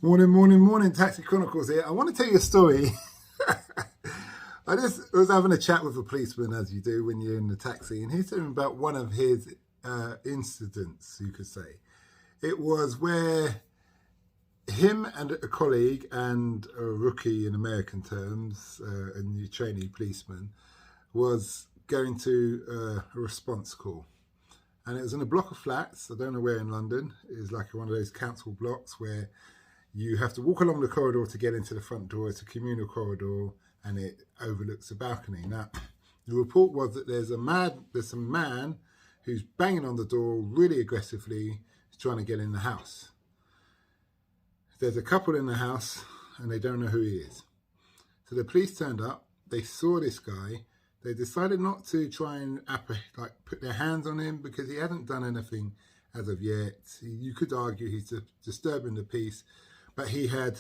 Morning, morning, morning, Taxi Chronicles here. I want to tell you a story. I just was having a chat with a policeman, as you do when you're in the taxi, and he's telling me about one of his incidents, you could say. It was where him and a colleague and a rookie in American terms, a new trainee policeman, was going to a response call. And it was in a block of flats, I don't know where in London. It was like one of those council blocks where you have to walk along the corridor to get into the front door. It's a communal corridor and it overlooks a balcony. Now, the report was that there's a man who's banging on the door really aggressively, trying to get in the house. There's a couple in the house and they don't know who he is. So the police turned up, they saw this guy, they decided not to try and put their hands on him because he hadn't done anything as of yet. You could argue he's disturbing the peace, but he had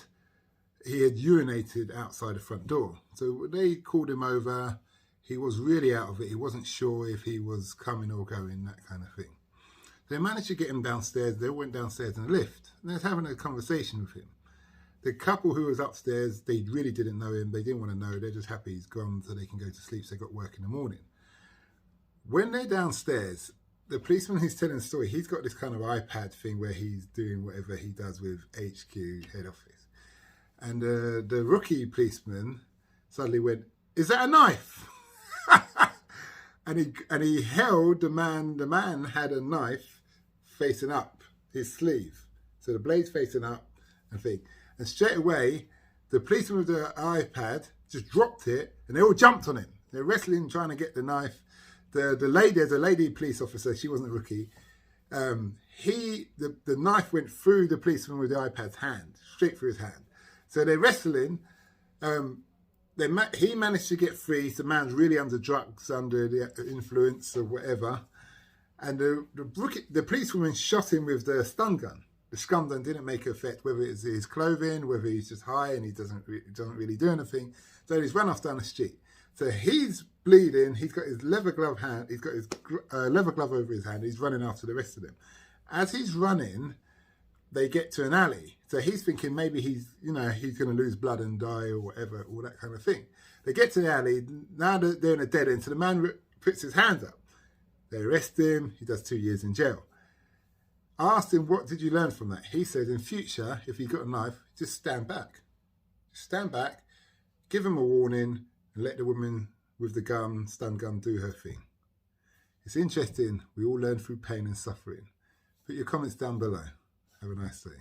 urinated outside the front door. So they called him over. He was really out of it. He wasn't sure if he was coming or going, that kind of thing. They managed to get him downstairs. They went downstairs in the lift. And they was having a conversation with him. The couple who was upstairs, they really didn't know him. They didn't want to know. They're just happy he's gone so they can go to sleep. So they got work in the morning. When they're downstairs, the policeman who's telling the story, he's got this kind of iPad thing where he's doing whatever he does with HQ, head office. And the rookie policeman suddenly went, "Is that a knife?" and he held the man. The man had a knife facing up his sleeve. So the blade's facing up and thing. And straight away, the policeman with the iPad just dropped it and they all jumped on him. They're wrestling, trying to get the knife. The lady police officer, she wasn't a rookie. The knife went through the policeman with the iPad's hand, straight through his hand. So they're wrestling. He managed to get free. So the man's really under drugs, under the influence or whatever. And the policewoman shot him with the stun gun. The stun gun didn't make effect, whether it's his clothing, whether he's just high and he doesn't really do anything. So he's run off down the street. So he's bleeding. He's got his leather glove hand. He's got his leather glove over his hand. He's running after the rest of them. As he's running, they get to an alley. So he's thinking maybe he's going to lose blood and die or whatever, all that kind of thing. They get to the alley. Now they're in a dead end. So the man puts his hands up. They arrest him. He does 2 years in jail. I asked him, what did you learn from that? He said, in future, if he got a knife, just stand back. Stand back, give him a warning, and let the woman with the stun gun, do her thing. It's interesting. We all learn through pain and suffering. Put your comments down below. Have a nice day.